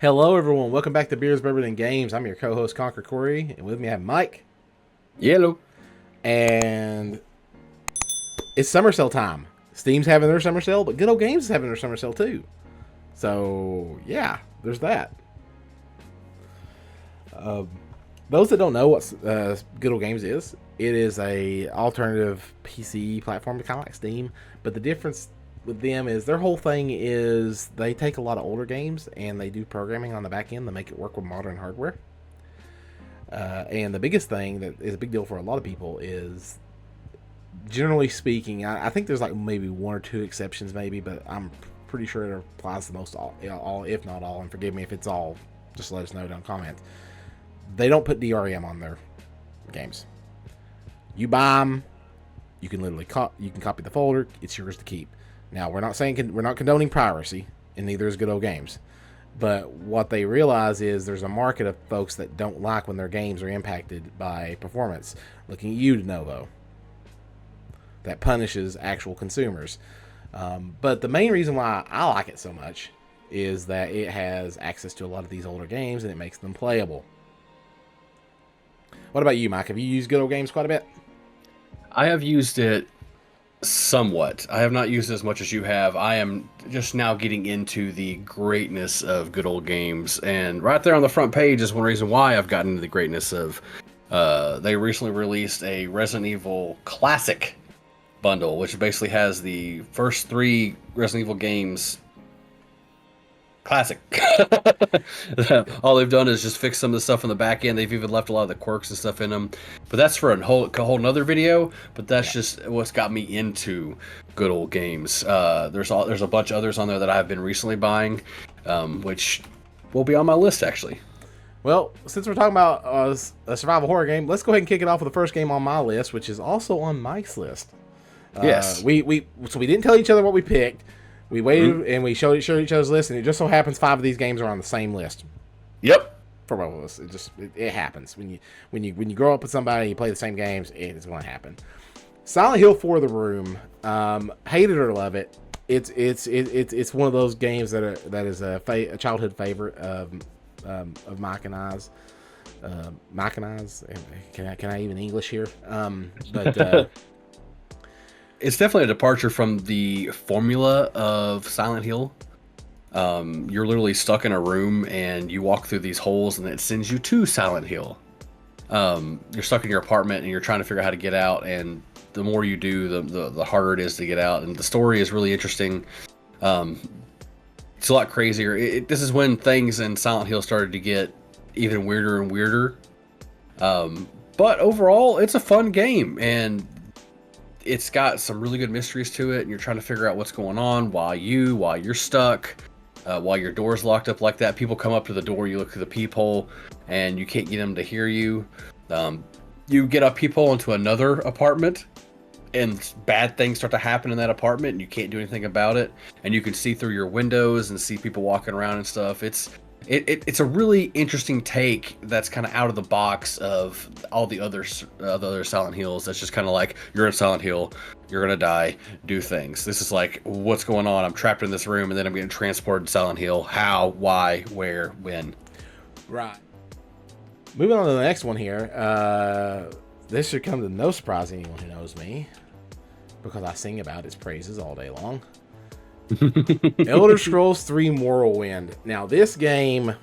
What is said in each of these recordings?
Hello, everyone. Welcome back to Beers, Bourbon, and Games. I'm your co-host, Conquer Corey, and with me I have Mike. Yellow. And it's summer sale time. Steam's having their summer sale, but Good Old Games is having their summer sale too. So, yeah, there's that. Those that don't know what Good Old Games is, it is a alternative PC platform, kind of like Steam. But the difference with them is their whole thing is they take a lot of older games and they do programming on the back end to make it work with modern hardware. And the biggest thing that is a big deal for a lot of people is, generally speaking, I think there's like maybe one or two exceptions, maybe, but I'm pretty sure it applies to most all, if not all. And forgive me if it's all. Just let us know down in comments. They don't put DRM on their games. You buy them, you can literally you can copy the folder. It's yours to keep. Now, we're not condoning piracy, and neither is Good Old Games. But what they realize is there's a market of folks that don't like when their games are impacted by performance. Looking at you to know, though. That punishes actual consumers. But the main reason why I like it so much is that it has access to a lot of these older games, and it makes them playable. What about you, Mike? Have you used Good Old Games quite a bit? I have used it somewhat. I have not used it as much as you have. I am just now getting into the greatness of Good Old Games, and right there on the front page is one reason why I've gotten into the greatness of. They recently released a Resident Evil Classic bundle, which basically has the first 3 Resident Evil games classic. All they've done is just fix some of the stuff on the back end. They've even left a lot of the quirks and stuff in them, but that's for a whole nother video. But that's just what's got me into Good Old Games. There's a bunch of others on there that I've been recently buying, which will be on my list actually. Well, since we're talking about a survival horror game, let's go ahead and kick it off with the first game on my list, which is also on Mike's list. Yes. So we didn't tell each other what we picked. We waited and we showed each other's list, and it just so happens 5 of these games are on the same list. Yep. For both of us, it happens when you grow up with somebody and you play the same games. It's going to happen. Silent Hill for the Room, hate it or love it. It's one of those games that is a childhood favorite of Mike and I's. Mike and I's. Can I even English here? But. It's definitely a departure from the formula of Silent Hill. You're literally stuck in a room and you walk through these holes and it sends you to Silent Hill. You're stuck in your apartment and you're trying to figure out how to get out, and the more you do, the harder it is to get out. And the story is really interesting. It's a lot crazier. This is when things in Silent Hill started to get even weirder and weirder. But overall, it's a fun game, and it's got some really good mysteries to it, and you're trying to figure out what's going on while you're stuck, while your door's locked up like that. People come up to the door, you look through the peephole, and you can't get them to hear you. You get a peephole into another apartment, and bad things start to happen in that apartment, and you can't do anything about it. And you can see through your windows and see people walking around and stuff. It's a really interesting take that's kind of out of the box of all the other Silent Hills. That's just kind of like, you're in Silent Hill, you're gonna die, do things. This is like, what's going on? I'm trapped in this room and then I'm getting transported to Silent Hill. How, why, where, when? Right. Moving on to the next one here. This should come to no surprise to anyone who knows me, because I sing about its praises all day long. Elder Scrolls 3 Morrowind. Now, this game,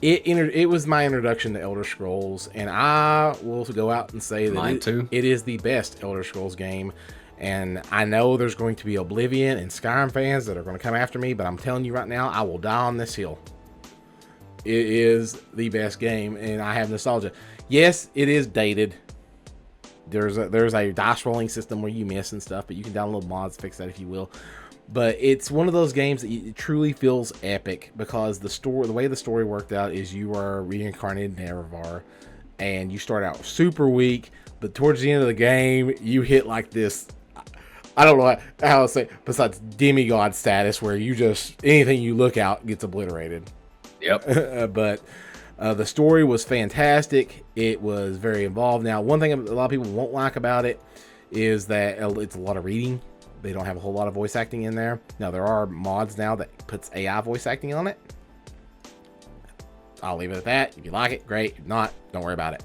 it was my introduction to Elder Scrolls, and I will go out and say that it is the best Elder Scrolls game. And I know there's going to be Oblivion and Skyrim fans that are going to come after me, but I'm telling you right now, I will die on this hill. It is the best game, and I have nostalgia. Yes, it is dated. There's a dice rolling system where you miss and stuff, but you can download mods to fix that if you will. But it's one of those games that it truly feels epic, because the way the story worked out is you are reincarnated in Erevar, and you start out super weak, but towards the end of the game, you hit like this, I don't know how to say, besides demigod status, where you just, anything you look out gets obliterated. Yep. But the story was fantastic. It was very involved. Now, one thing a lot of people won't like about it is that it's a lot of reading. They don't have a whole lot of voice acting in there. Now, there are mods now that puts AI voice acting on it. I'll leave it at that. If you like it, great. If not, don't worry about it.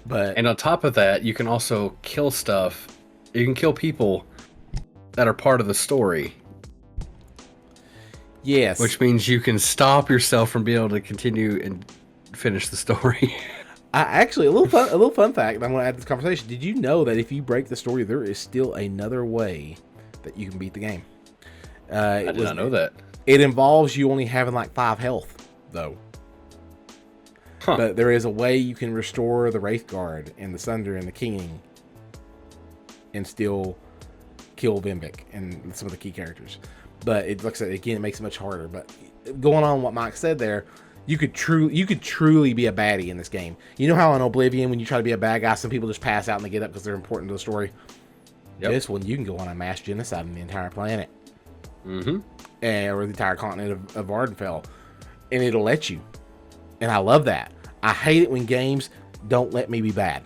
And on top of that, you can also kill stuff. You can kill people that are part of the story. Yes. Which means you can stop yourself from being able to continue and finish the story. Actually, a little fun fact. I'm going to add to this conversation. Did you know that if you break the story, there is still another way that you can beat the game? I did not know that. It involves you only having like 5 health, though. Huh. But there is a way you can restore the Wraith Guard and the Sunder and the King and still kill Vimbic and some of the key characters. But it looks like, again, it makes it much harder. But going on what Mike said there, you could truly be a baddie in this game. You know how in Oblivion, when you try to be a bad guy, some people just pass out and they get up because they're important to the story. Yep. This one, you can go on a mass genocide in the entire planet, or the entire continent of Ardenfell, and it'll let you. And I love that. I hate it when games don't let me be bad.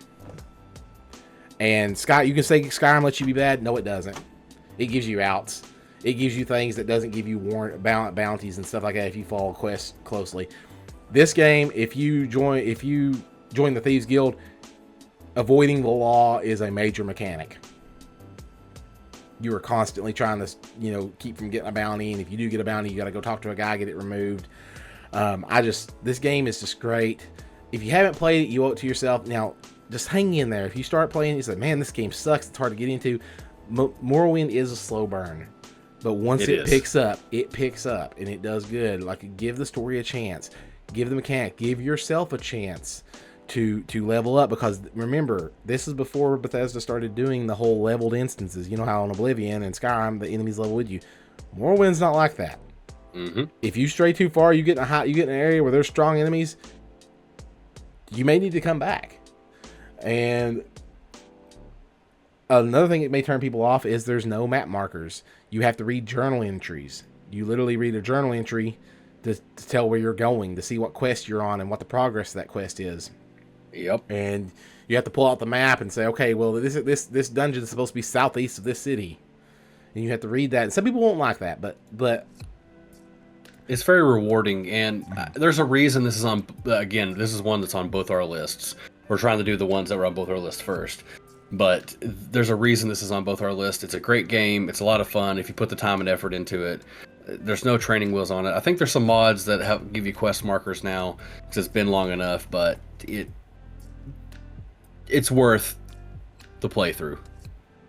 And you can say Skyrim lets you be bad. No, it doesn't. It gives you outs. It gives you things that doesn't give you bounties and stuff like that if you follow quests closely. This game, if you join the Thieves Guild, avoiding the law is a major mechanic. You are constantly trying to, keep from getting a bounty, and if you do get a bounty, you got to go talk to a guy, get it removed. This game is just great. If you haven't played it, you owe it to yourself. Now, just hang in there. If you start playing, you say, man, this game sucks. It's hard to get into. Morrowind is a slow burn. But once it picks up, and it does good. Like, give the story a chance. Give the mechanic. Give yourself a chance to level up. Because, remember, this is before Bethesda started doing the whole leveled instances. You know how in Oblivion and Skyrim, the enemies level with you. Morrowind's not like that. If you stray too far, you get in an area where there's strong enemies, you may need to come back. And another thing that may turn people off is there's no map markers. You have to read journal entries. You literally read a journal entry to tell where you're going, to see what quest you're on and what the progress of that quest is. Yep. And you have to pull out the map and say, okay, well, this dungeon is supposed to be southeast of this city. And you have to read that. And some people won't like that, but it's very rewarding. And there's a reason this is on, again, this is one that's on both our lists. We're trying to do the ones that were on both our lists first. But there's a reason this is on both our lists. It's a great game. It's a lot of fun if you put the time and effort into it. There's no training wheels on it. I think there's some mods that give you quest markers now because it's been long enough, but it's worth the playthrough.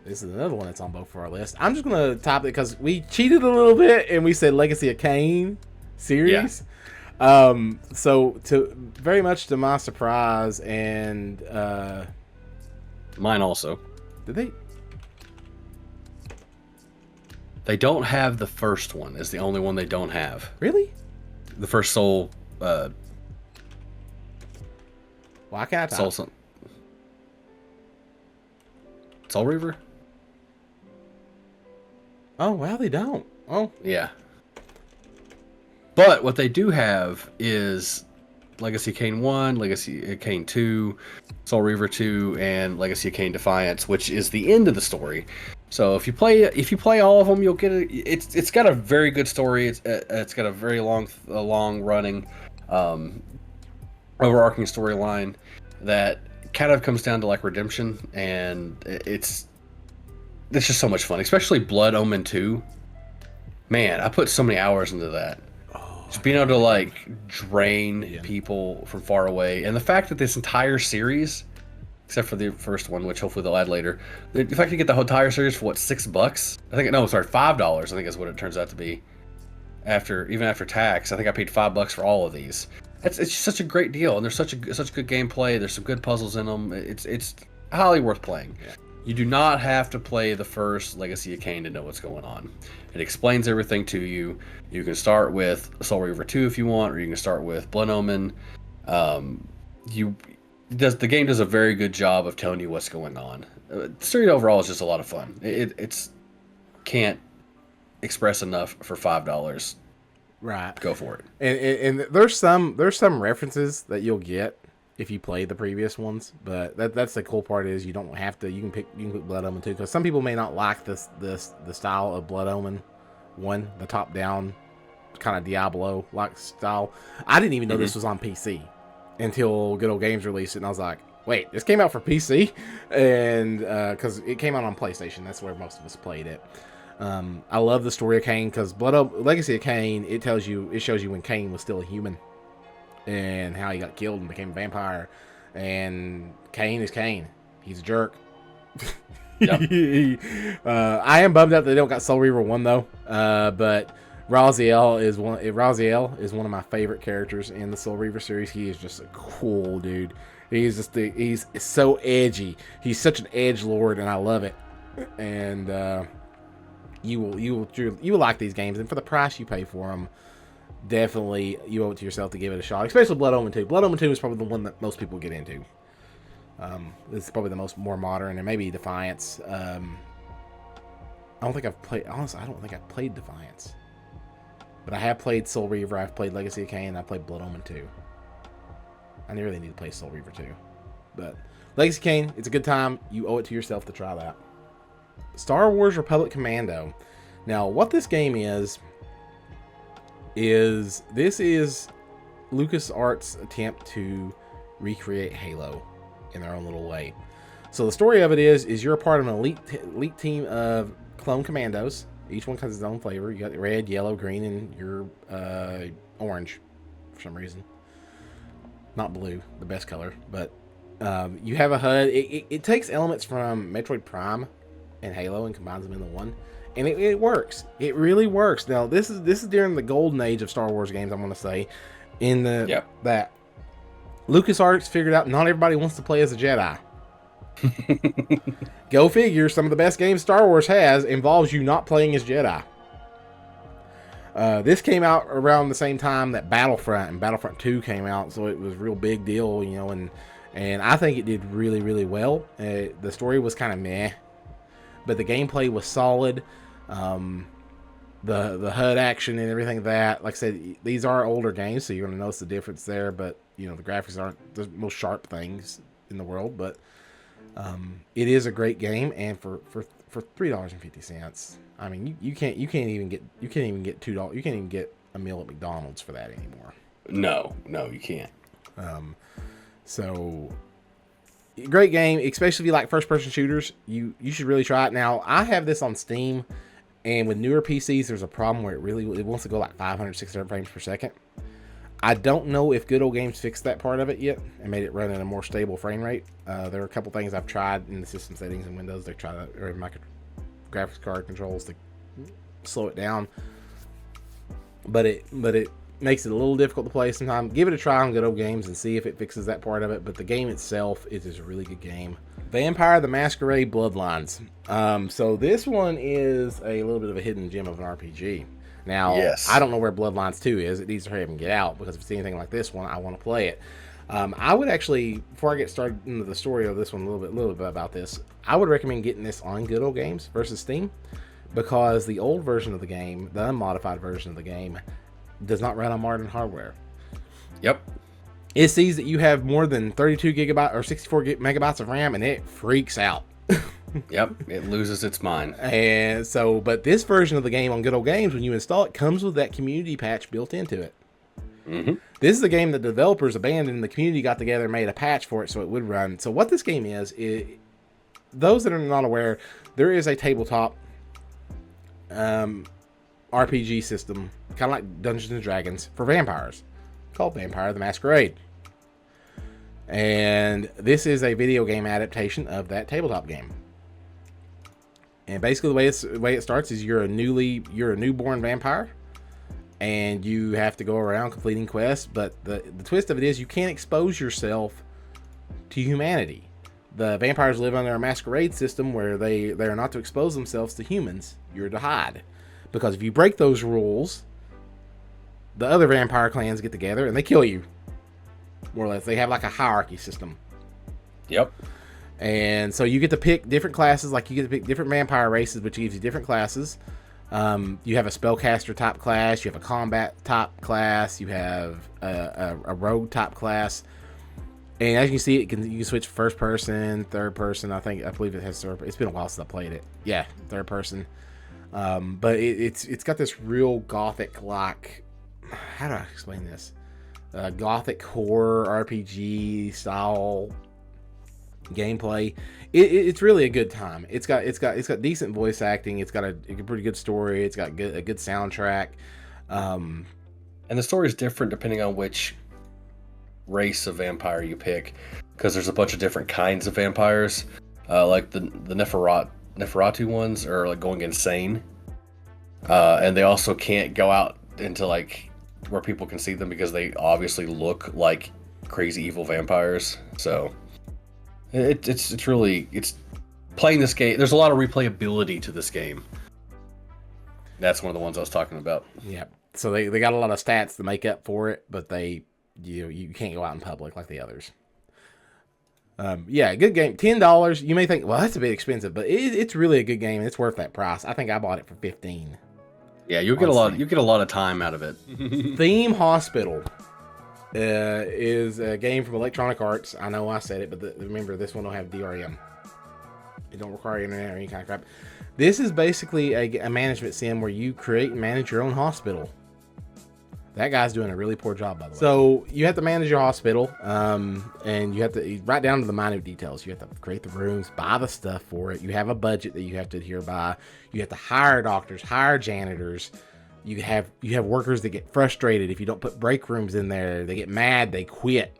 This is another one that's on both of our list. I'm just going to top it because we cheated a little bit and we said Legacy of Kain series. Yeah. So very much to my surprise and mine also. Did they? They don't have the first one. Is the only one they don't have. Really? The first Soul. Why can't I? Soul Reaver. Oh wow, they don't. Oh yeah. But what they do have is Legacy of Kain 1, Legacy of Kain 2, Soul Reaver 2, and Legacy of Kain Defiance, which is the end of the story. So if you play all of them, you'll get it's got a very good story. It's got a very long running overarching storyline that kind of comes down to like redemption, and it's just so much fun, especially Blood Omen 2. Man, I put so many hours into that. Just being able to like drain people from far away, and the fact that this entire series, except for the first one, which hopefully they'll add later, the fact you get the whole entire series for what, $6? $5. I think is what it turns out to be. Even after tax, I think I paid $5 for all of these. It's such a great deal, and there's such good gameplay. There's some good puzzles in them. It's highly worth playing. Yeah. You do not have to play the first Legacy of Kain to know what's going on. It explains everything to you. You can start with Soul Reaver 2 if you want, or you can start with Blood Omen. The game does a very good job of telling you what's going on. The story overall is just a lot of fun. It's can't express enough for $5. Right. Go for it. And there's some references that you'll get if you play the previous ones. But that's the cool part is you don't have to. You can pick Blood Omen 2 because some people may not like the style of Blood Omen 1, the top down kind of Diablo like style. I didn't even know this was on PC until Good Old Games released it, and I was like, wait, this came out for PC, and because it came out on PlayStation, that's where most of us played it. I love the story of Cain because Legacy of Cain, it shows you when Cain was still a human and how he got killed and became a vampire. And Cain is Cain. He's a jerk. Yep. I am bummed out that they don't got Soul Reaver 1 though. But Raziel is one of my favorite characters in the Soul Reaver series. He is just a cool dude. He's so edgy. He's such an edge lord, and I love it. And you will like these games, and for the price you pay for them, definitely you owe it to yourself to give it a shot. Especially Blood Omen 2. Blood Omen 2 is probably the one that most people get into. It's probably the more modern, and maybe Defiance. I don't think I've played. Honestly, I don't think I've played Defiance, but I have played Soul Reaver. I've played Legacy of Cain. And I played Blood Omen 2. I really need to play Soul Reaver 2, but Legacy of Cain, it's a good time. You owe it to yourself to try that. Star Wars Republic Commando. Now, what this game is LucasArts' attempt to recreate Halo in their own little way. So the story of it is you're a part of an elite team of clone commandos. Each one has its own flavor. You got red, yellow, green, and you're orange for some reason. Not blue, the best color, but you have a HUD. It takes elements from Metroid Prime and Halo and combines them into one, and it works. It really works. Now this is during the golden age of Star Wars games. I'm going to say, that LucasArts figured out not everybody wants to play as a Jedi. Go figure. Some of the best games Star Wars has involves you not playing as Jedi. This came out around the same time that Battlefront and Battlefront 2 came out, so it was a real big deal, and I think it did really, really well. The story was kind of meh, but the gameplay was solid. The HUD action and everything like I said, these are older games, so you're going to notice the difference there, but the graphics aren't the most sharp things in the world, but it is a great game, and for $3.50, I mean, you can't even get $2. You can't even get a meal at McDonald's for that anymore. No, you can't. So great game, especially if you like first-person shooters. You should really try it. Now, I have this on Steam, and with newer PCs, there's a problem where it wants to go like 500, 600 frames per second. I don't know if Good Old Games fixed that part of it yet and made it run at a more stable frame rate. There are a couple things I've tried in the system settings in Windows. They try to, or my graphics card controls to slow it down, but it makes it a little difficult to play sometimes. Give it a try on Good Old Games and see if it fixes that part of it. But the game itself is a really good game. Vampire the Masquerade Bloodlines. So this one is a little bit of a hidden gem of an RPG. Now, yes. I don't know where Bloodlines 2 is. It needs to hurry up and get out, because if it's anything like this one, I want to play it. I would actually, before I get started into the story of this one a little bit about this, I would recommend getting this on Good Old Games versus Steam, because the old version of the game, the unmodified version of the game, does not run on modern hardware. Yep. It sees that you have more than 32 gigabytes or 64 megabytes of RAM, and it freaks out. Yep, it loses its mind. And so, but this version of the game on Good Old Games, when you install it, comes with that community patch built into it. Mm-hmm. This is a game that the developers abandoned, and the community got together and made a patch for it so it would run. So what this game is those that are not aware, there is a tabletop RPG system, kind of like Dungeons and Dragons, for vampires, called Vampire the Masquerade. And this is a video game adaptation of that tabletop game. And basically the way it starts is you're a newborn vampire, and you have to go around completing quests. But the twist of it is you can't expose yourself to humanity. The vampires live under a masquerade system where they are not to expose themselves to humans. You're to hide, because if you break those rules, the other vampire clans get together and they kill you. More or less, they have like a hierarchy system. Yep. And so you get to pick different classes, like you get to pick different vampire races, which gives you different classes. You have a spellcaster type class, you have a combat type class, you have a rogue type class. And as you can see, you can switch first person, third person. I believe it has third. It's been a while since I played it. Yeah, third person. But it's got this real gothic like. How do I explain this? Gothic horror RPG style gameplay. It's really a good time. It's got decent voice acting. It's got a pretty good story. It's got a good soundtrack. And the story is different depending on which race of vampire you pick, because there's a bunch of different kinds of vampires. Like the Neferatu ones are like going insane, and they also can't go out into like where people can see them because they obviously look like crazy evil vampires. So it's playing this game. There's a lot of replayability to this game. That's one of the ones I was talking about. Yeah. So they got a lot of stats to make up for it, but you can't go out in public like the others. Yeah, good game. $10. You may think, well, that's a bit expensive, but it's really a good game. It's worth that price. I think I bought it for $15. Yeah, you'll get a lot. You get a lot of time out of it. Theme Hospital is a game from Electronic Arts. I know I said it, but remember, this one don't have DRM. It don't require internet or any kind of crap. This is basically a management sim where you create and manage your own hospital. That guy's doing a really poor job, by the way. So you have to manage your hospital, and you have to right down to the minute details. You have to create the rooms, buy the stuff for it. You have a budget that you have to adhere by. You have to hire doctors, hire janitors. You have workers that get frustrated if you don't put break rooms in there. They get mad, they quit.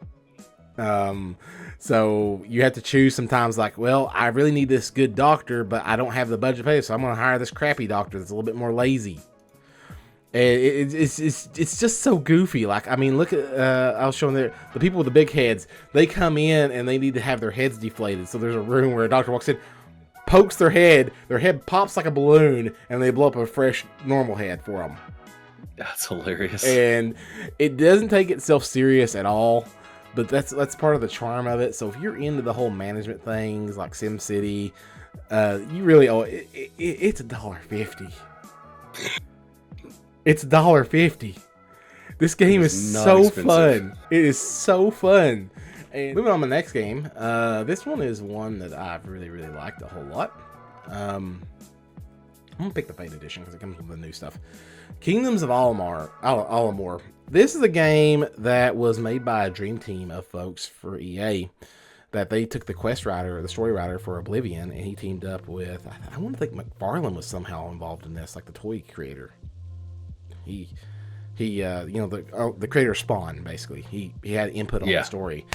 So you have to choose sometimes like, well, I really need this good doctor, but I don't have the budget to pay, so I'm going to hire this crappy doctor that's a little bit more lazy. It's just so goofy. Like, I mean, look at I was showing the people with the big heads. They come in and they need to have their heads deflated. So there's a room where a doctor walks in, pokes their head pops like a balloon, and they blow up a fresh normal head for them. That's hilarious. And it doesn't take itself serious at all, but that's part of the charm of it. So if you're into the whole management things like SimCity, you really owe it. It's $1.50. It's $1.50. This game is so expensive. Fun. It is so fun. And moving on to the next game. This one is one that I've really liked a whole lot. I'm gonna pick the Fate Edition because it comes with the new stuff. Kingdoms of Alamor. This is a game that was made by a dream team of folks for EA. That they took the quest writer or the story writer for Oblivion, and he teamed up with. I want to think McFarlane was somehow involved in this, like the toy creator. He the creator of Spawn, basically. He had input on the story.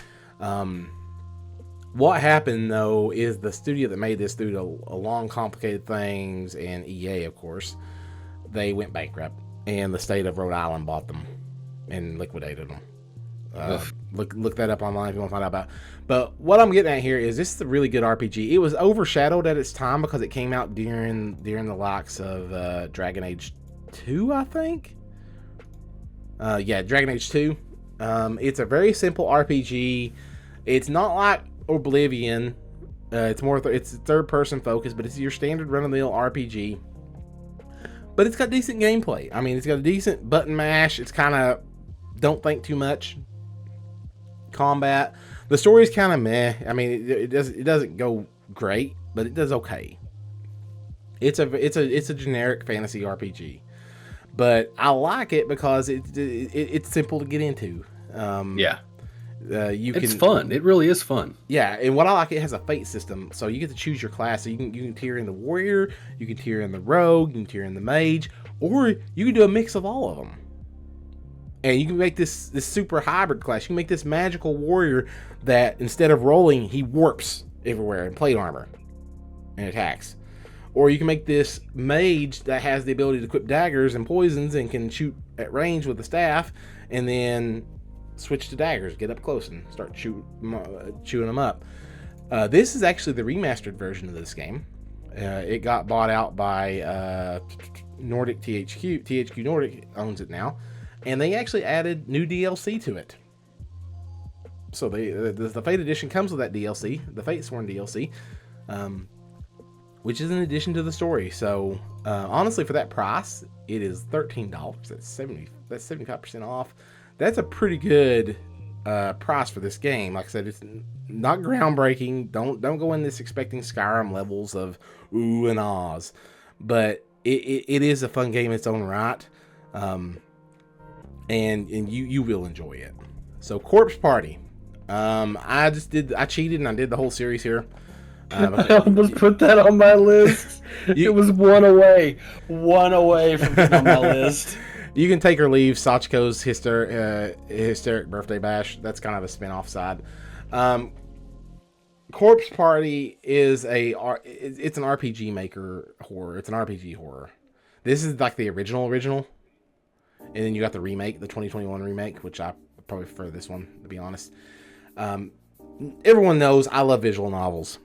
What happened though is the studio that made this, due to a long complicated things, and EA, of course, they went bankrupt, and the state of Rhode Island bought them and liquidated them. Look that up online if you want to find out about it. But what I'm getting at here is this is a really good RPG. It was overshadowed at its time because it came out during the likes of Dragon Age 2, I think. Dragon Age 2. It's a very simple RPG. It's not like Oblivion. It's third person focused, but it's your standard run of the mill RPG. But it's got decent gameplay. I mean, it's got a decent button mash. It's kind of don't think too much combat. The story's kind of meh. I mean, it doesn't go great, but it does okay. It's a generic fantasy RPG. But I like it because it's simple to get into. It's fun. It really is fun. Yeah, and what I like, it has a fate system, so you get to choose your class. So you can tier in the warrior, you can tier in the rogue, you can tier in the mage, or you can do a mix of all of them. And you can make this super hybrid class. You can make this magical warrior that instead of rolling, he warps everywhere in plate armor and attacks. Or you can make this mage that has the ability to equip daggers and poisons and can shoot at range with the staff, and then switch to daggers, get up close, and start chewing them up. This is actually the remastered version of this game. It got bought out by Nordic THQ. THQ Nordic owns it now, and they actually added new DLC to it. So the Fate Edition comes with that DLC, the Fatesworn DLC. Which is in addition to the story. So honestly, for that price, it is $13. That's 75% off. That's a pretty good price for this game. Like I said, it's not groundbreaking. Don't go in this expecting Skyrim levels of ooh and ahs, but it is a fun game in its own right, and you will enjoy it. So Corpse Party, I cheated and I did the whole series here. I almost put that on my list. It was one away from being on my list. You can take or leave Sachiko's hysteric birthday bash. That's kind of a spin-off side. Corpse Party is it's an RPG maker horror. It's an RPG horror. This is like the original, and then you got the remake, the 2021 remake, which I probably prefer this one, to be honest. Everyone knows I love visual novels.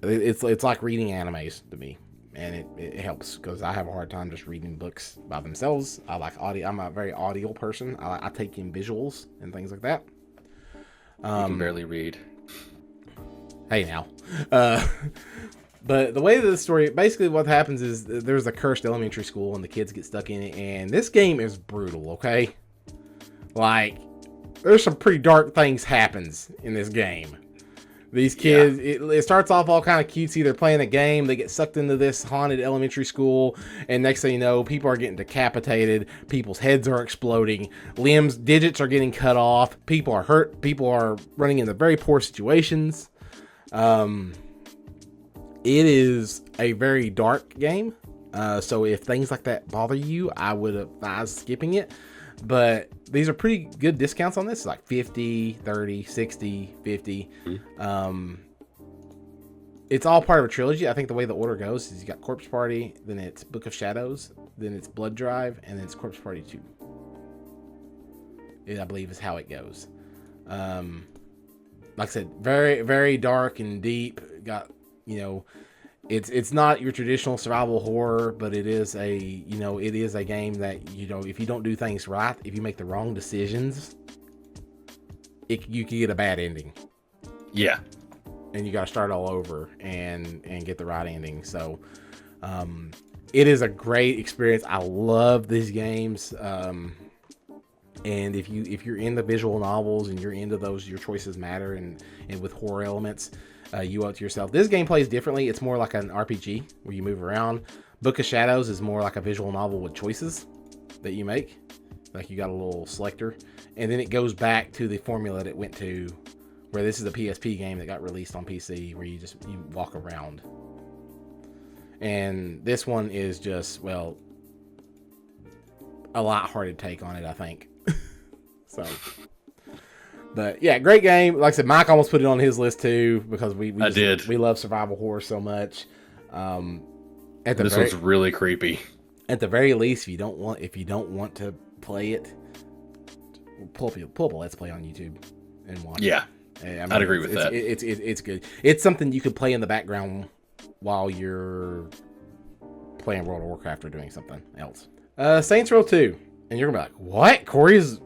It's like reading animes to me, and it helps because I have a hard time just reading books by themselves. I like audio. I'm a very audio person. I take in visuals and things like that. You can barely read. Hey now. But the way that the story, basically what happens is there's a cursed elementary school and the kids get stuck in it, and this game is brutal, okay? Like, there's some pretty dark things happens in this game. These kids, it starts off all kind of cutesy. They're playing a game. They get sucked into this haunted elementary school. And next thing you know, people are getting decapitated. People's heads are exploding. Digits are getting cut off. People are hurt. People are running into very poor situations. It is a very dark game. So if things like that bother you, I would advise skipping it. But these are pretty good discounts on this, like 50, 30, 60, 50. It's all part of a trilogy. I think the way the order goes is you got Corpse Party, then it's Book of Shadows, then it's Blood Drive, and then it's Corpse Party 2. I believe is how it goes. Like I said, very, very dark and deep. Got, it's not your traditional survival horror, but it is a game that, if you don't do things right, if you make the wrong decisions, you can get a bad ending. Yeah. And you got to start all over and get the right ending. So, it is a great experience. I love these games. And if you're into visual novels and you're into those, your choices matter, and with horror elements, you owe it to yourself. This game plays differently. It's more like an RPG where you move around. Book of Shadows is more like a visual novel with choices that you make. Like you got a little selector, and then it goes back to the formula that it went to, where this is a PSP game that got released on PC, where you walk around. And this one is just, a lot harder to take on it, I think. So, but yeah, great game. Like I said, Mike almost put it on his list too, because we love survival horror so much. This one's really creepy. At the very least, if you don't want to play it, pull up a Let's Play on YouTube and watch. Yeah, I'd agree with that. It's good. It's something you could play in the background while you're playing World of Warcraft or doing something else. Saints Row 2. And you're going to be like, what? Corey's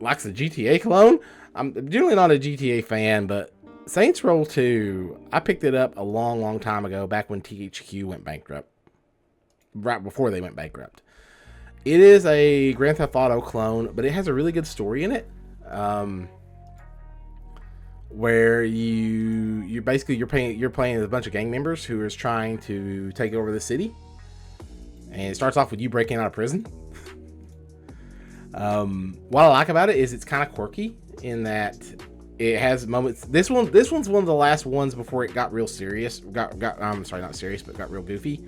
likes the GTA clone? I'm generally not a GTA fan, but Saints Row 2, I picked it up a long, long time ago, back when THQ went bankrupt. Right before they went bankrupt. It is a Grand Theft Auto clone, but it has a really good story in it. Where you're playing with a bunch of gang members who is trying to take over the city. And it starts off with you breaking out of prison. What I like about it is it's kind of quirky in that it has moments. This one's one of the last ones before it got real serious. Not serious, but got real goofy.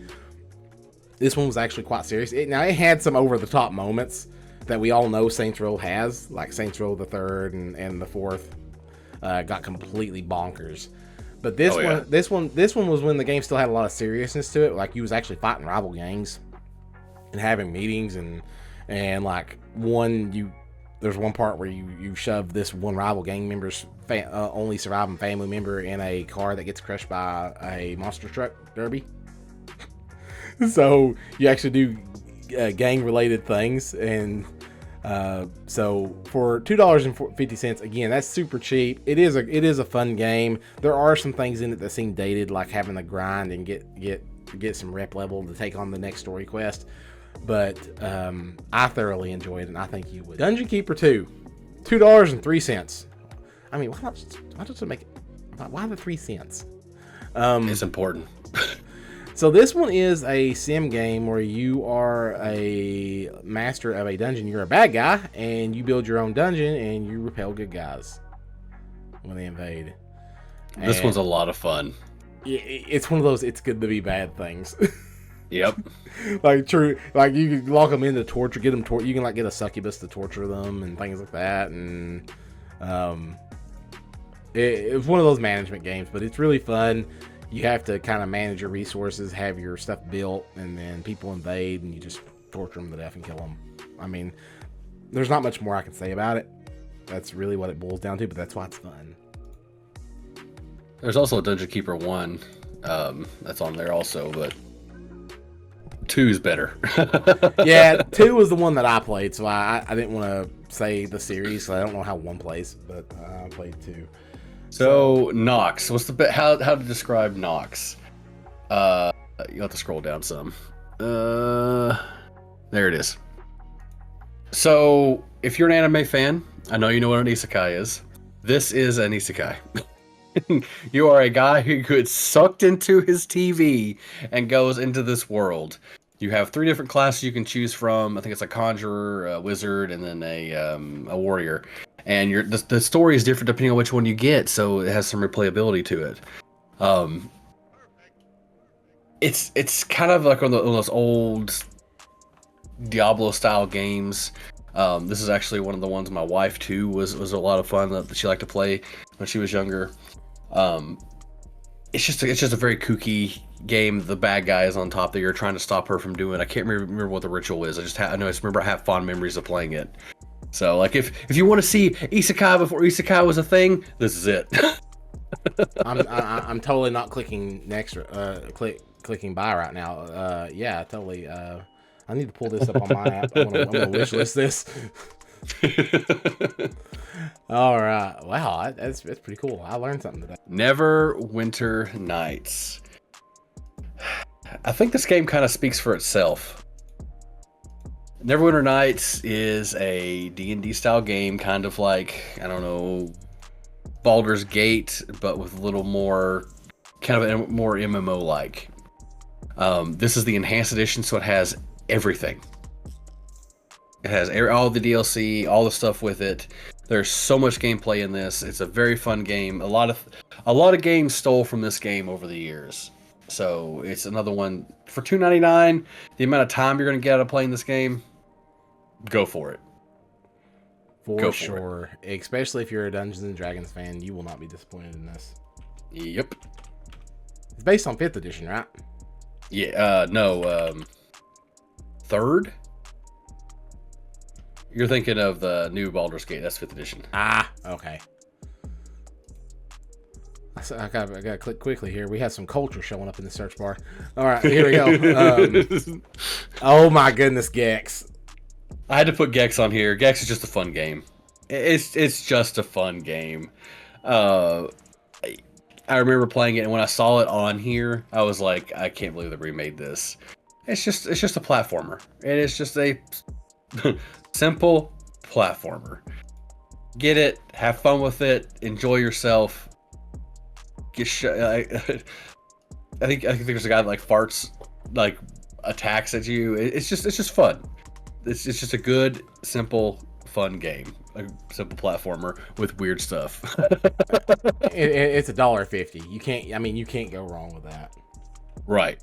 This one was actually quite serious. It had some over the top moments that we all know Saints Row has, like Saints Row the 3rd and the 4th, got completely bonkers. But this one was when the game still had a lot of seriousness to it. Like you was actually fighting rival gangs and having meetings and like there's one part where you shove this one rival gang member's only surviving family member in a car that gets crushed by a monster truck derby. So you actually do gang related things, and so for $2.50, again, that's super cheap. It is a fun game. There are some things in it that seem dated, like having to grind and get some rep level to take on the next story quest. But I thoroughly enjoyed it, and I think you would. Dungeon Keeper 2, $2.03. I mean, why not make it? Why the 3 cents? It's important. So this one is a sim game where you are a master of a dungeon. You're a bad guy, and you build your own dungeon, and you repel good guys when they invade. This one's a lot of fun. It's one of those it's good to be bad things. Yep. Like true, like you can lock them in to torture, get them you can like get a succubus to torture them and things like that, and it's one of those management games, but it's really fun. You have to kind of manage your resources, have your stuff built, and then people invade, and you just torture them to death and kill them. I mean, there's not much more I can say about it. That's really what it boils down to, but that's why it's fun. There's also a Dungeon Keeper 1 that's on there also, but 2's better. Yeah, 2 was the one that I played, so I didn't want to say the series, so I don't know how 1 plays, but I played 2. So Nox, what's the how to describe Nox? You have to scroll down some. There it is. So if you're an anime fan, I know you know what an isekai is. This is an isekai. You are a guy who gets sucked into his TV and goes into this world. You have 3 different classes you can choose from. I think it's a conjurer, a wizard, and then a warrior. And the story is different depending on which one you get, so it has some replayability to it. It's kind of like one of those old Diablo style games. This is actually one of the ones my wife too was a lot of fun that she liked to play when she was younger. It's just a very kooky game. The bad guy is on top that you're trying to stop her from doing. I can't remember what the ritual is. I remember I have fond memories of playing it. So like if you want to see isekai before isekai was a thing, this is it. I'm totally not clicking next clicking buy right now. Yeah, totally. I need to pull this up on my app. I'm gonna wish list this. All right. Wow, that's pretty cool. I learned something today. Neverwinter Nights. I think this game kind of speaks for itself. Neverwinter Nights is a D&D style game, kind of like, I don't know, Baldur's Gate, but with a little more, kind of more MMO-like. This is the enhanced edition, so it has everything. It has all the DLC, all the stuff with it. There's so much gameplay in this. It's a very fun game. A lot of games stole from this game over the years. So it's another one for $2.99. The amount of time you're going to get out of playing this game, go for it. For sure. Especially if you're a Dungeons and Dragons fan, you will not be disappointed in this. Yep. It's based on 5th edition, right? Yeah, no, 3rd? You're thinking of the new Baldur's Gate, that's 5th edition. Ah, okay. I gotta click quickly here. We have some culture showing up in the search bar. All right, here we go. Oh my goodness, Gex. I had to put Gex on here. Gex is just a fun game. It's just a fun game. I remember playing it, and when I saw it on here, I was like, I can't believe they remade this. It's just a platformer. It is just a simple platformer. Get it, have fun with it, enjoy yourself. I think there's a guy that like farts, like attacks at you. It's just fun. It's just a good, simple, fun game. A simple platformer with weird stuff. It's $1.50. You can't go wrong with that. Right.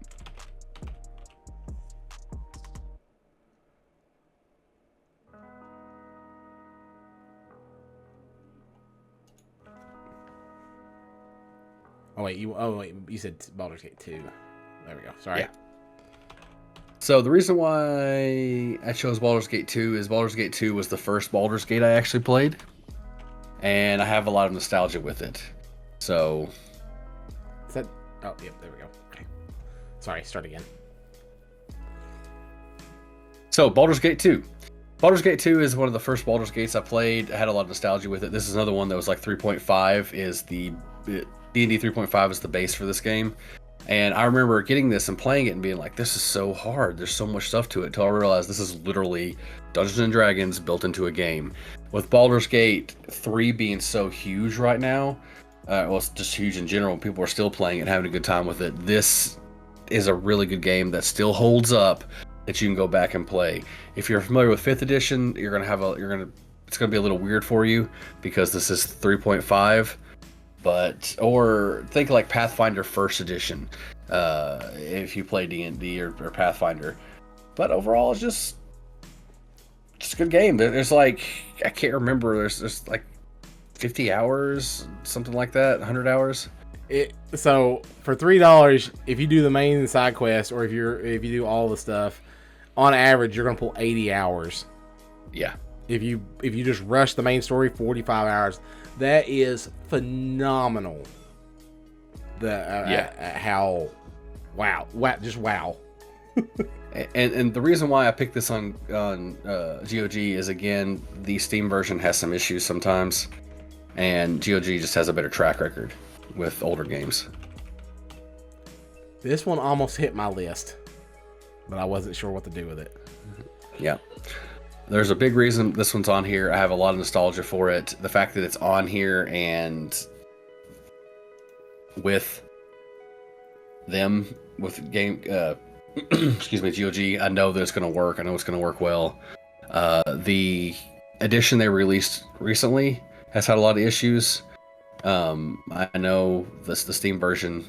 Oh wait, you said Baldur's Gate 2. There we go. Sorry. Yeah. So the reason why I chose Baldur's Gate 2 is Baldur's Gate 2 was the first Baldur's Gate I actually played, and I have a lot of nostalgia with it. So. Is that? Oh, yep. There we go. Okay. Sorry. Start again. So Baldur's Gate 2. Baldur's Gate 2 is one of the first Baldur's Gates I played. I had a lot of nostalgia with it. This is another one that was like 3.5 is the D&D 3.5 is the base for this game. And I remember getting this and playing it and being like, this is so hard. There's so much stuff to it. Until I realized this is literally Dungeons and Dragons built into a game. With Baldur's Gate 3 being so huge right now, well, it's just huge in general. People are still playing it, having a good time with it. This is a really good game that still holds up, that you can go back and play. If you're familiar with 5th edition, it's gonna be a little weird for you because this is 3.5. Or think like Pathfinder 1st edition, if you play D&D or Pathfinder. But overall, it's just a good game. There's like, I can't remember. There's like 50 hours, something like that, 100 hours. So for $3, if you do the main side quest, or if you do all the stuff, on average you're gonna pull 80 hours. Yeah. If you just rush the main story, 45 hours. That is phenomenal. How just wow. And the reason why I picked this on GOG is, again, the Steam version has some issues sometimes, and GOG just has a better track record with older games. This one almost hit my list, but I wasn't sure what to do with it. Yeah. There's a big reason this one's on here. I have a lot of nostalgia for it. The fact that it's on here, and with game, excuse me, GOG, I know that it's going to work. I know it's going to work well. The edition they released recently has had a lot of issues. I know the Steam version,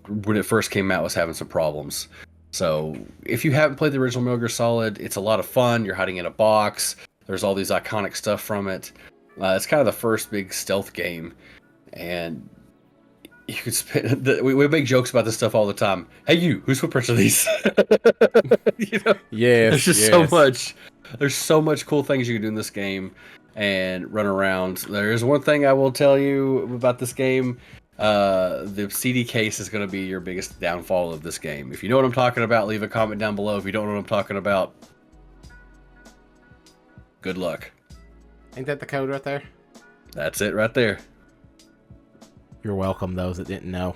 when it first came out, was having some problems. So if you haven't played the original Metal Gear Solid, it's a lot of fun. You're hiding in a box. There's all these iconic stuff from it. It's kind of the first big stealth game, and you could we make jokes about this stuff all the time. Hey, whose footprints are these? Yes. There's just so much. There's so much cool things you can do in this game and run around. There is one thing I will tell you about this game. The CD case is going to be your biggest downfall of this game. If you know what I'm talking about, leave a comment down below. If you don't know what I'm talking about, good luck. Ain't that the code right there? That's it right there. You're welcome, those that didn't know.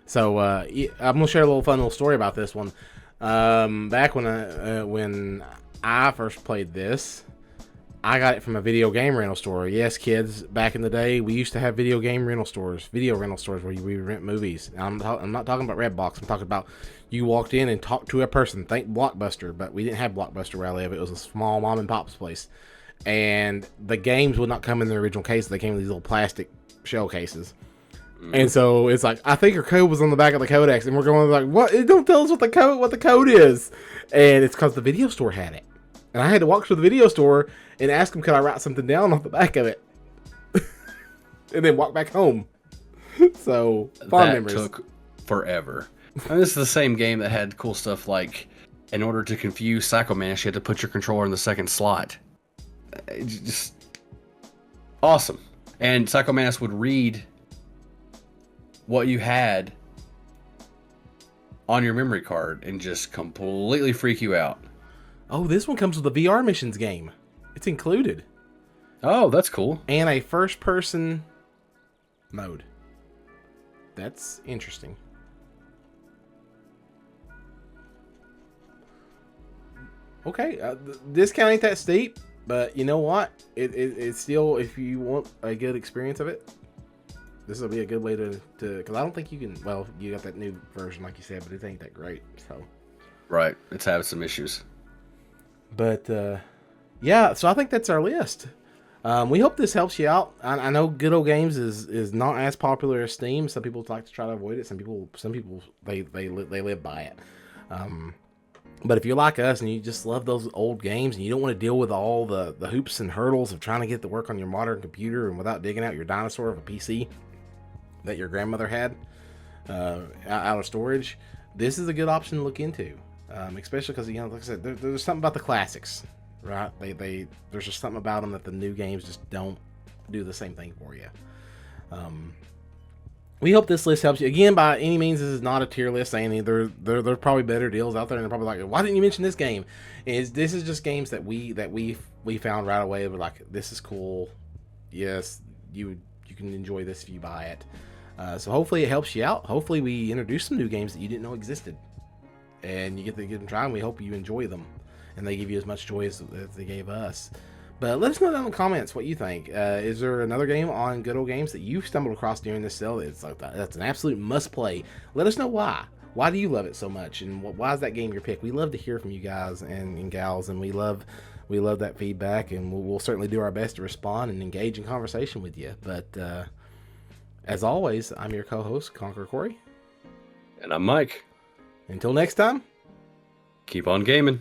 So I'm going to share a fun little story about this one. Back when I first played this, I got it from a video game rental store. Yes, kids, back in the day, we used to have video rental stores where we rent movies. I'm not talking about Redbox. I'm talking about you walked in and talked to a person. Think Blockbuster, but we didn't have Blockbuster where I live. It was a small mom and pop's place. And the games would not come in the original case. They came in these little plastic shell cases. And so it's like, I think her code was on the back of the codex, and we're going like, what? It don't tell us what the code is. And it's because the video store had it. And I had to walk to the video store and ask them, could I write something down off the back of it? And then walk back home. So, fond memories. That took forever. And this is the same game that had cool stuff like, in order to confuse Psycho Mantis, you had to put your controller in the second slot. Just awesome. And Psycho Mantis would read what you had on your memory card and just completely freak you out. Oh, this one comes with a VR missions game. It's included. Oh, that's cool. And a first-person mode. That's interesting. Okay, discount ain't that steep, but you know what? It's still, if you want a good experience of it, this will be a good way to because I don't think you can, well, you got that new version like you said, but it ain't that great, so. Right, it's having some issues. But, yeah, so I think that's our list. We hope this helps you out. I know Good Old Games is not as popular as Steam. Some people like to try to avoid it. Some people they live by it. But if you're like us and you just love those old games and you don't want to deal with all the hoops and hurdles of trying to get to work on your modern computer and without digging out your dinosaur of a PC that your grandmother had out of storage, this is a good option to look into. Especially because, like I said, there's something about the classics, right? There's just something about them that the new games just don't do the same thing for you. We hope this list helps you. Again, by any means, this is not a tier list saying there's probably better deals out there, and they're probably like, why didn't you mention this game? This is just games that we found right away. We're like, this is cool. Yes, you can enjoy this if you buy it. So hopefully it helps you out. Hopefully we introduce some new games that you didn't know existed, and you get to get them try. And we hope you enjoy them, and they give you as much joy as they gave us. But let us know down in the comments what you think. Is there another game on Good Old Games that you've stumbled across during this sale that's like that's an absolute must play? Let us know why. Why do you love it so much, and why is that game your pick? We love to hear from you guys and gals, and we love that feedback, and we'll certainly do our best to respond and engage in conversation with you. But as always, I'm your co-host, Conquer Corey. And I'm Mike. Until next time, Keep on gaming.